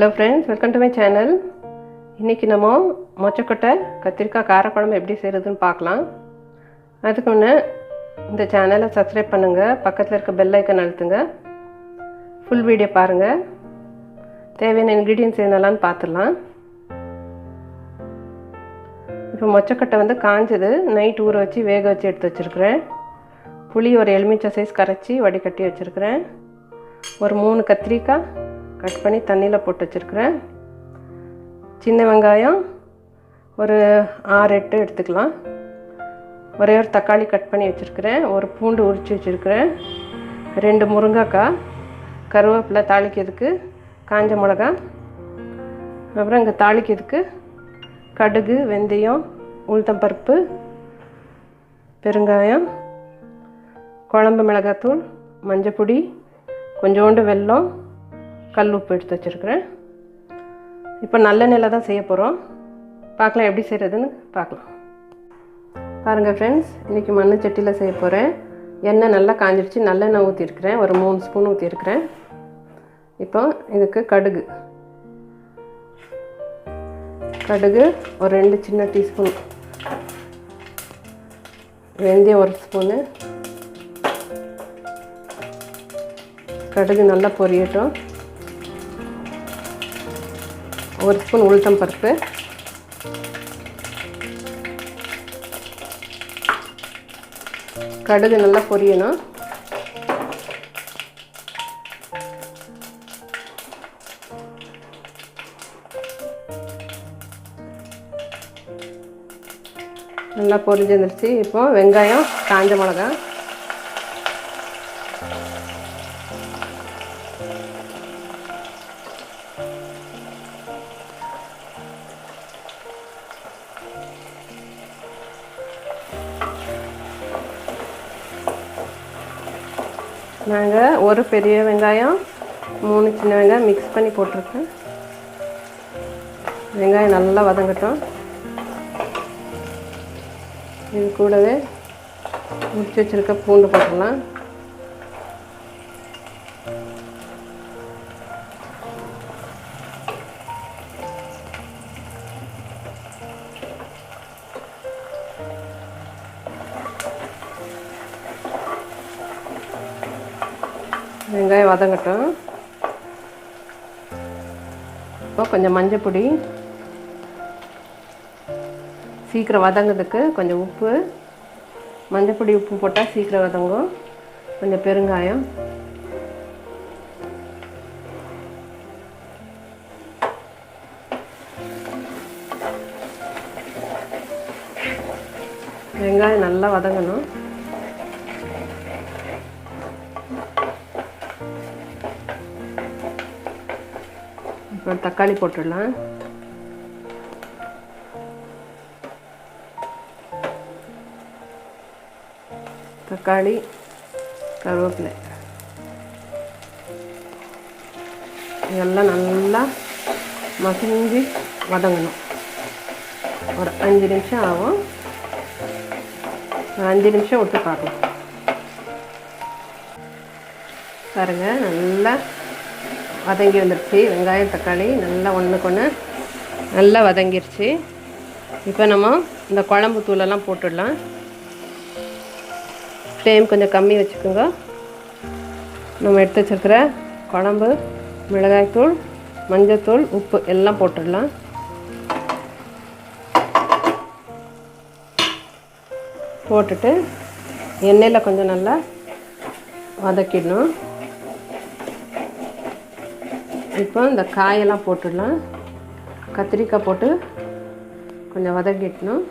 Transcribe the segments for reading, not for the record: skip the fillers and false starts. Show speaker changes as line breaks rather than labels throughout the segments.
Hello friends, welcome to my channel. இன்னைக்கு நம்ம மொச்சக்கொட்டை கத்திரிக்காய் காரக்குழம்பு எப்படி செய்யறதுன்னு பார்க்கலாம். அதுக்கு முன்ன இந்த சேனலை சப்ஸ்கிரைப் பண்ணுங்க, பக்கத்துல இருக்க பெல் ஐகான் அழுத்துங்க. ஃபுல் வீடியோ பாருங்க. தேவையான இன்கிரிடியன்ட்ஸ் என்னெல்லாம் பார்த்துடலாம். இப்போ மொச்சக்கொட்டை காஞ்சது நைட் ஊற வச்சு வேக வச்சு எடுத்து வச்சிருக்கிறேன். புளி ஒரு எலுமிச்சை சைஸ் கரைச்சி வடிகட்டி வச்சிருக்கிறேன். ஒரு 3 கத்திரிக்காய் கட் பண்ணி தண்ணியில் போட்டு வச்சுருக்கிறேன். சின்ன வெங்காயம் ஒரு 6-8 எடுத்துக்கலாம். ஒரே ஒரு தக்காளி கட் பண்ணி வச்சுருக்கிறேன். ஒரு பூண்டு உரித்து வச்சுருக்கிறேன். 2 முருங்கைக்காய், கருவேப்பிலை தாளிக்கிறதுக்கு, காஞ்ச மிளகா, அப்புறம் இங்கே தாளிக்கிறதுக்கு கடுகு, வெந்தயம், உளுத்தம்பருப்பு, பெருங்காயம், குழம்பு மிளகாத்தூள், மஞ்சப்பொடி, கொஞ்சோண்டு வெல்லம், கல் உப்பு எடுத்து வச்சுருக்கிறேன். இப்போ நல்லெண்ணெயில் தான் செய்ய போகிறோம். பார்க்கலாம் எப்படி செய்கிறதுன்னு பார்க்கலாம். பாருங்கள் ஃப்ரெண்ட்ஸ், இன்றைக்கி மண் சட்டியில் செய்ய போகிறேன். எண்ணெய் நல்லா காஞ்சிடுச்சு. நல்லெண்ணெய் ஊற்றிருக்கிறேன். ஒரு 3 ஸ்பூன் ஊற்றிருக்கிறேன். இப்போ இதுக்கு கடுகு ஒரு 2 சின்ன டீஸ்பூன், வெந்தயம் 1 ஸ்பூனு. கடுகு நல்லா பொரியட்டும். 1 ஸ்பூன் உளுத்தம் பருப்பு, கடுகு நல்லா பொரியணும். நல்லா பொரிஞ்சு வந்துருச்சு. இப்போ வெங்காயம், காஞ்ச மிளகா, நாங்கள் ஒரு பெரிய வெங்காயம் 3 சின்ன வெங்காயம் மிக்ஸ் பண்ணி போட்டிருக்கேன். வெங்காயம் நல்லா வதங்கட்டும். இது கூடவே முடிச்சு வச்சுருக்க பூண்டு போட்டுடலாம். வெங்காயம் வதங்கட்டும். இப்போ கொஞ்சம் மஞ்சள் பொடி, சீக்கிரம் வதங்கிறதுக்கு கொஞ்சம் உப்பு, மஞ்சள் பொடி உப்பு போட்டால் சீக்கிரம் வதங்கும். கொஞ்சம் பெருங்காயம், வெங்காயம் நல்லா வதங்கணும். இப்போ தக்காளி போட்டுடலாம். தக்காளி, கருவேப்பிலை இதெல்லாம் நல்லா மசிஞ்சு வதங்கணும். ஒரு 5 நிமிஷம் ஆகும். 5 நிமிஷம் விட்டு பார்க்கலாம். பாருங்க, நல்லா வதங்கி வந்துடுச்சு. வெங்காயம் தக்காளி நல்லா ஒன்றுக்கு ஒன்று நல்லா வதங்கிடுச்சு. இப்போ நம்ம இந்த குழம்பு தூளெல்லாம் போட்டுடலாம். ஃப்ளேம் கொஞ்சம் கம்மி வச்சுக்கோங்க. நம்ம எடுத்து வச்சுருக்கிற குழம்பு மிளகாய்த்தூள், மஞ்சத்தூள், உப்பு எல்லாம் போட்டுடலாம். போட்டுட்டு எண்ணெயில் கொஞ்சம் நல்லா வதக்கிடணும். இப்போ இந்த காயெல்லாம் போட்டுடலாம். கத்திரிக்காய் போட்டு கொஞ்சம் வதக்கிடணும்.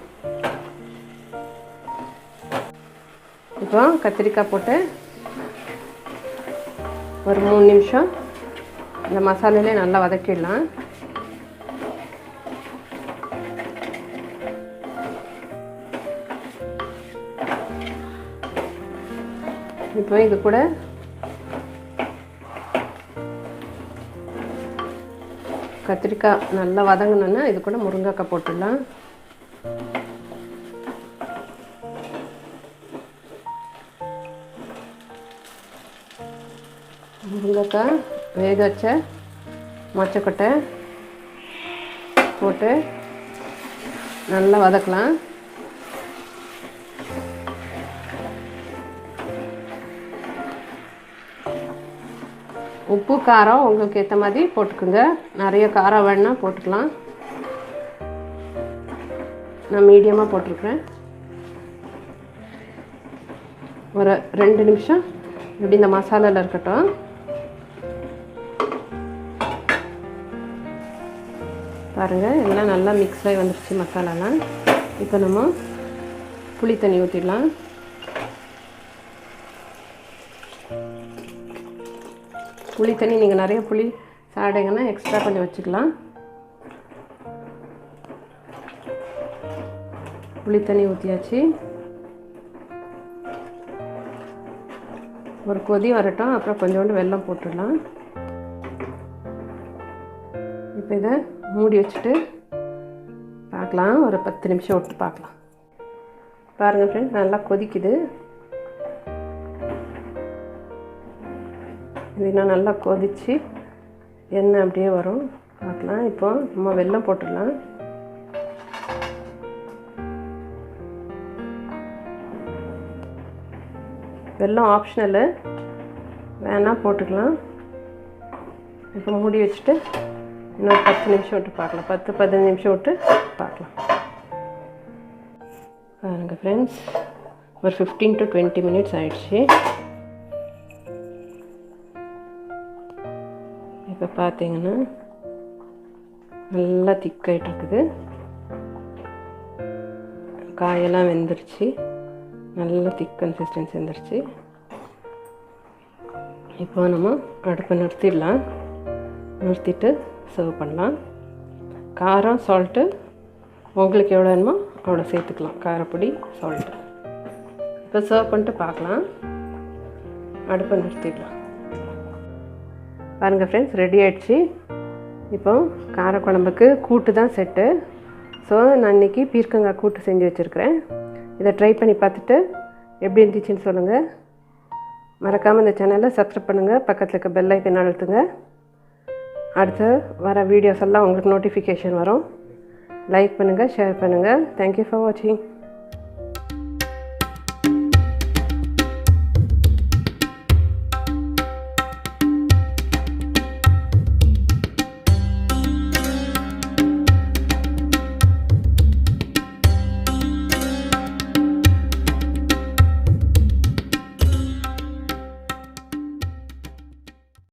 இப்போ கத்திரிக்காய் போட்டு ஒரு 3 நிமிஷம் இந்த மசாலையிலே நல்லா வதக்கிடலாம். இப்போ இது கூட கத்திரிக்காய் நல்லா வதங்கினோன்னா இது கூட முருங்கைக்காய் போட்டுடலாம். முருங்கைக்காய் வேக வச்ச மொச்சை கொட்டை போட்டு நல்லா வதக்கலாம். உப்பு காரம் உங்களுக்கு ஏற்ற மாதிரி போட்டுக்குங்க. நிறைய காரம் வேணுன்னா போட்டுக்கலாம். நான் மீடியமாக போட்டிருக்கிறேன். ஒரு 2 நிமிஷம் இப்படி இந்த மசாலாவில் இருக்கட்டும். பாருங்கள், எல்லாம் நல்லா மிக்ஸ் ஆகி வந்துடுச்சு மசாலாலாம். இப்போ நம்ம புளி தண்ணி ஊற்றிடலாம். புளி தண்ணி நீங்கள் நிறைய புளி சாப்பிடுங்கன்னா எக்ஸ்ட்ரா கொஞ்சம் வச்சுக்கலாம். புளி தண்ணி ஊற்றியாச்சு. ஒரு கொதி வரட்டும், அப்புறம் கொஞ்சோண்டு வெல்லம் போட்டுடலாம். இப்போ இதை மூடி வச்சுட்டு பார்க்கலாம். ஒரு 10 நிமிஷம் விட்டு பார்க்கலாம். பாருங்கள் ஃப்ரெண்ட்ஸ், நல்லா கொதிக்குது. இது இன்னும் நல்லா கொதித்து எண்ணெய் அப்படியே வரும். பார்க்கலாம். இப்போ நம்ம வெல்லம் போட்டுடலாம். வெல்லம் ஆப்ஷனலு, வேணால் போட்டுக்கலாம். இப்போ மூடி வச்சுட்டு இன்னொரு 10 நிமிஷம் விட்டு பார்க்கலாம். 10-15 நிமிஷம் விட்டு பார்க்கலாம். பாருங்க ஃப்ரெண்ட்ஸ், ஒரு 15 to 20 மினிட்ஸ் ஆயிடுச்சு. இப்போ பார்த்தீங்கன்னா நல்லா திக்காயிட்டு இருக்குது. காயெல்லாம் வெந்துருச்சு. நல்லா திக் கன்சிஸ்டன்சி வந்துருச்சு. இப்போ நம்ம அடுப்பை நிறுத்திடலாம். நிறுத்திட்டு சர்வ் பண்ணலாம். காரம் சால்ட்டு உங்களுக்கு எவ்வளோ வேணுமோ அவ்வளோ சேர்த்துக்கலாம். காரப்பொடி சால்ட்டு. இப்போ சர்வ் பண்ணிட்டு பார்க்கலாம். அடுப்பை நிறுத்திடலாம். பாருங்கள் ஃப்ரெண்ட்ஸ், ரெடி ஆகிடுச்சு. இப்போ காரக்குழம்புக்கு கூட்டு தான் செட்டு. ஸோ நான் இன்றைக்கி பீர்க்கங்காய் கூட்டு செஞ்சு வச்சுருக்கிறேன். இதை ட்ரை பண்ணி பார்த்துட்டு எப்படி இருந்துச்சுன்னு சொல்லுங்கள். மறக்காமல் இந்த சேனலை சப்ஸ்கிரைப் பண்ணுங்கள். பக்கத்தில் இருக்க பெல் ஐக்கன் அழுத்துங்க. அடுத்து வர வீடியோஸ் எல்லாம் உங்களுக்கு நோட்டிஃபிகேஷன் வரும். லைக் பண்ணுங்கள், ஷேர் பண்ணுங்கள். தேங்க்யூ ஃபார் வாட்சிங்.